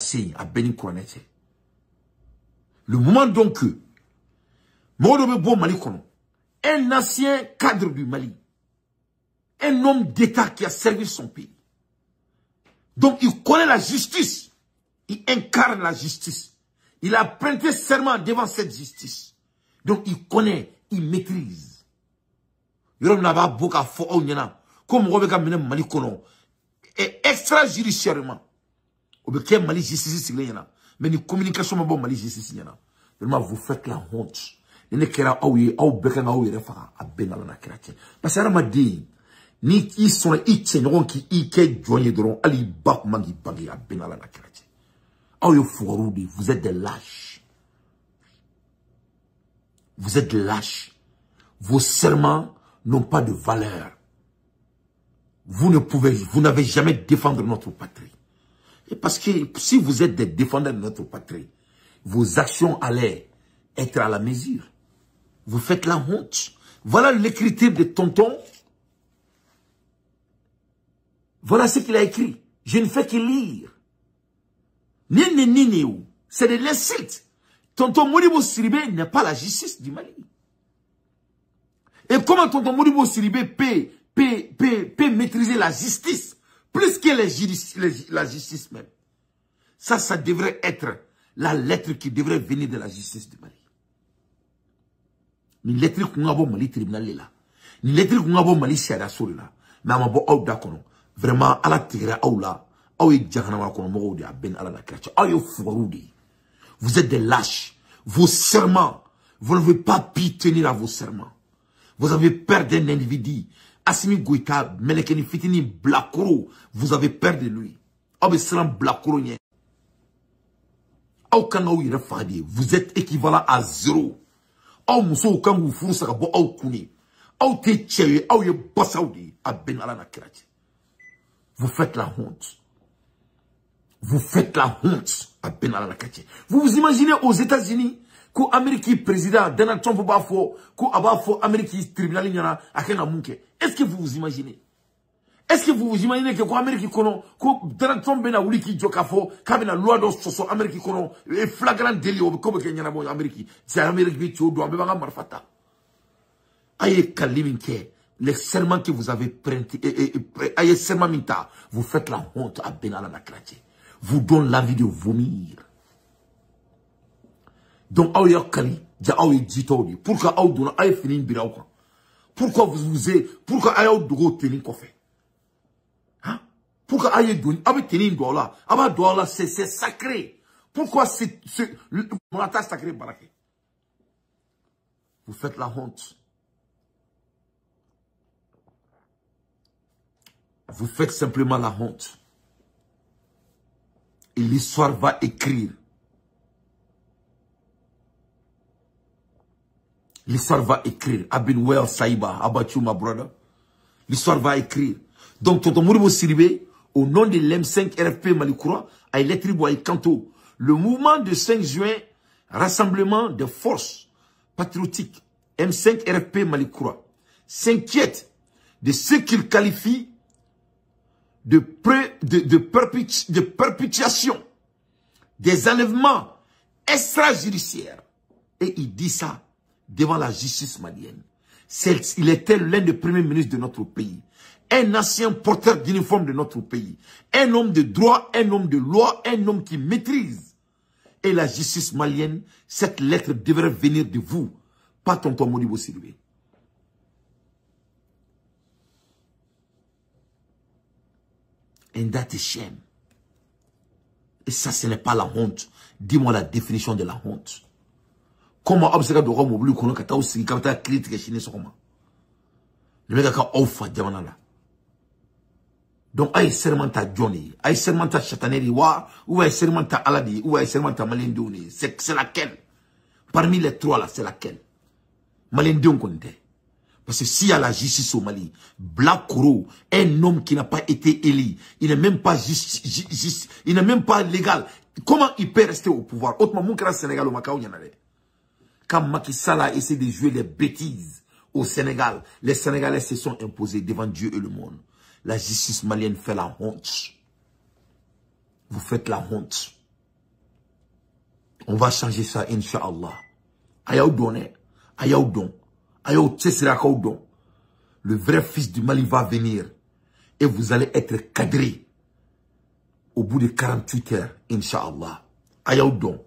passé à Benin Kouranete. Le moment donc que Modobe Mali Kono, un ancien cadre du Mali, un homme d'État qui a servi son pays. Donc il connaît la justice, il incarne la justice. Il a prêté serment devant cette justice. Donc il connaît, il maîtrise. Yorom n'a pas beaucoup à faire au Nyana, comme Robeka Mene Mali Kono, et extrajudiciairement. Obeke Mali justice, mais une communication Mali justice. Vraiment, vous faites la honte. Ne kera aouye au beka nga aouye refa a benala na kerate parce que ramadi ni ils sont itchenron qui ike joigné dron ali bak mangi bagi a benala na kerate aouye fourudi vous êtes des lâches, vous êtes des lâches, vos serments n'ont pas de valeur, vous n'avez jamais défendre notre patrie. Et parce que si vous êtes des défendeurs de notre patrie, vos actions allaient être à la mesure. Vous faites la honte. Voilà l'écriture de Tonton. Voilà ce qu'il a écrit. Je ne fais que lire. C'est de l'insulte. Tonton Modibo Sidibé n'est pas la justice du Mali. Et comment Tonton Modibo Sidibé peut maîtriser la justice plus que la justice même. Ça devrait être la lettre qui devrait venir de la justice du Mali. Ni lettre qu'on a bon Mali tribunal là, ni lettre qu'on a bon Mali siada sur là, mais on a bon out d'accord. Vraiment à la tigre ou là, ou y diagana qu'on m'a dit à ben à la crèche, ou y fourroudi. Vous êtes des lâches. Vos serments, vous ne pouvez pas tenir à vos serments. Vous avez peur d'un individu. Assimi Goïta, Melekeni Fitini Blakoro, vous avez peur de lui. Ou bien c'est un Blakoro nye. Vous êtes équivalent à 0. Aw muso kan vous furu saka bo aw kuni aw te tcheye aw ye basaudi a ben ala na kirati. Vous faites la honte, vous faites la honte à ben ala na kirati. Vous vous imaginez aux États-Unis que l'Amérique président Donald Trump va faire que aba fo Amérique tribunal nyana akena munke. Est-ce que vous vous imaginez? Est-ce que vous vous imaginez que l'Amérique kono que Donald Trump bena wuli ki joka fo kabina loi do soso Amérique kono e flagrant délit comme que nyana bo Amérique c'est Amérique bi to do be banga marfata aye kaliminke les serments que vous avez prêté aye serment minta vous faites la honte à Benala na Kraté, vous donne l'envie de vomir. Donc aye kali ja aye jitodi pourquoi aye dona aye finin biraw quoi, pourquoi pourquoi aye dogo teni ko fait. Pourquoi aïe donne avec tenir dola, avec dola c'est sacré. Pourquoi c'est mon attaque sacré baraké? Vous faites la honte. Vous faites simplement la honte. Et l'histoire va écrire. L'histoire va écrire. I've been well, Saïba. How about you, my brother? L'histoire va écrire. Donc, Tonton Modibo Sidibé, au nom de l'M5 RFP Malikoura, a électré Kanto. Le mouvement de 5 juin, rassemblement de forces patriotiques, M5 RFP Malikoura, s'inquiète de ce qu'il qualifie de perpétuation des enlèvements extrajudiciaires. Et il dit ça devant la justice malienne. Il était l'un des premiers ministres de notre pays. Un ancien porteur d'uniforme de notre pays. Un homme de droit, un homme de loi, un homme qui maîtrise. Et la justice malienne, cette lettre devrait venir de vous, pas Tonton Modibo Sidibé. And that is shame. Et ça, ce n'est pas la honte. Dis-moi la définition de la honte. Comment observer de Rome oublie qu'on a kata aussi quand ta critique est chinée sur comment. Le mec a offert diamant là. Donc aïe sermenta Johnny, aïe sermenta Chataneri ou aïe sermenta Aladi ou aïe sermenta Malindouni. C'est laquelle? Parmi les trois là, c'est laquelle? Malindouni compte. Parce que s'il y a la justice au Mali, Black Koro, un homme qui n'a pas été élu, il n'est même pas il n'est même pas légal. Comment il peut rester au pouvoir? Autrement, mon grand Sénégal au Macao, il y en a. Quand Macky Sall a essayé de jouer des bêtises au Sénégal, les Sénégalais se sont imposés devant Dieu et le monde. La justice malienne fait la honte. Vous faites la honte. On va changer ça, Inch'Allah. Ayaou donné, ayaou don, ayaou tchesirakaou don. Le vrai fils du Mali va venir. Et vous allez être cadré. Au bout de 48 heures, Inch'Allah. Ayaou don.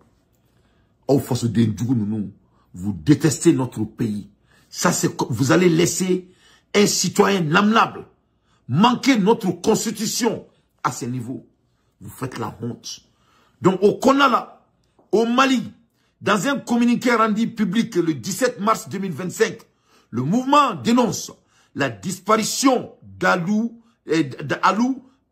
Vous détestez notre pays. Ça, c'est vous allez laisser un citoyen lamenable manquer notre constitution à ce niveau. Vous faites la honte. Donc, au Konala, au Mali, dans un communiqué rendu public le 17 mars 2025, le mouvement dénonce la disparition d'Alou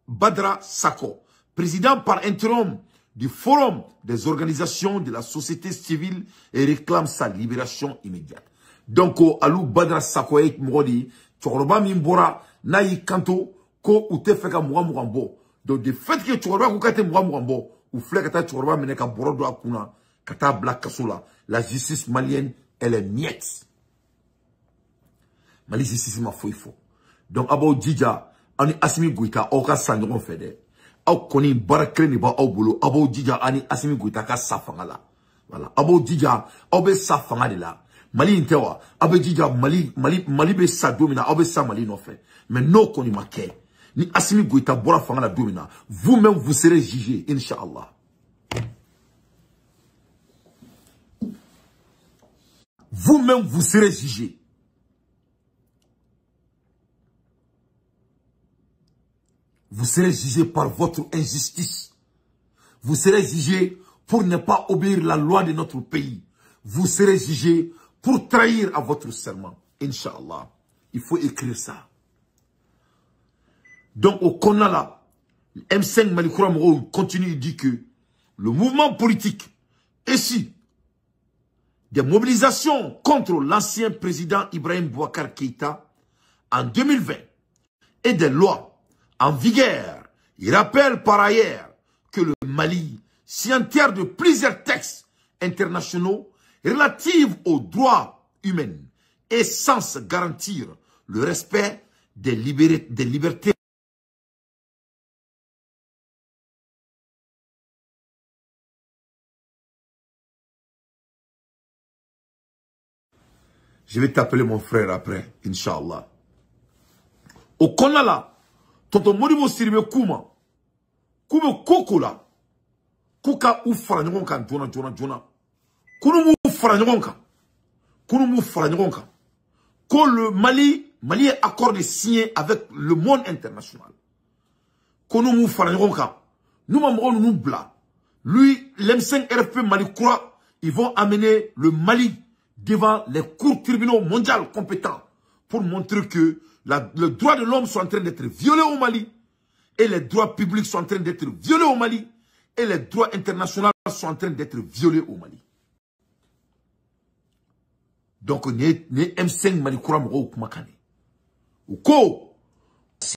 Badra Sako, président par intérim du Forum des organisations de la société civile, et réclame sa libération immédiate. Donc, Alou Badra Sako est mori, Tchoroba Mimbora, Naï Kanto, Ko Ute Feka Mouamouambo. Donc, de fait que Tchoroba Koukate Mouamouambo, ou Flekata Tchoroba Meneka Borodo Akuna, Kata Black Kasola, la justice malienne, elle est miette. Mali justice ma fou. Donc, Abo Djidja, Ani Asimi Gouita, Oka Sandron Fede. Aw koni barakre ni ba aw bolo abo dija ani Assimi Goïta ka safanga la voilà abo dija aw be safanga de la Mali intewa abe dija Mali be sa domina aw be sa Mali no fait mais no koni make ni Assimi Goïta bora fanga la domina vous-même vous serez jugé Inch'Allah. Vous-même vous serez jugé. Vous serez jugé par votre injustice. Vous serez jugé pour ne pas obéir la loi de notre pays. Vous serez jugé pour trahir à votre serment. Inch'Allah. Il faut écrire ça. Donc au Konala, M5 Malikoura Moro continue, il dit que le mouvement politique ici, des mobilisations contre l'ancien président Ibrahim Boubacar Keïta en 2020 et des lois en vigueur. Il rappelle par ailleurs que le Mali, signataire de plusieurs textes internationaux relatifs aux droits humains, est censé garantir le respect des libertés. Je vais t'appeler mon frère après, Inch'Allah. Au Konala, Tonton Modibo Sidibé Kouma, Kouma Kokola, Kouka ou Faranjonka, Jona. Kounou Faranjonka, Kounou Faranjonka. Quand le Mali est accordé signé avec le monde international. Kounou Faranjonka, nous m'amons nous bla. Lui, l'M5 RFP Mali Koura, ils vont amener le Mali devant les cours tribunaux mondiaux compétents pour montrer que le droit de l'homme sont en train d'être violés au Mali et les droits publics sont en train d'être violés au Mali et les droits internationaux sont en train d'être violés au Mali. Donc, ne M5 Malikoura Moro Kumakane. Ou ko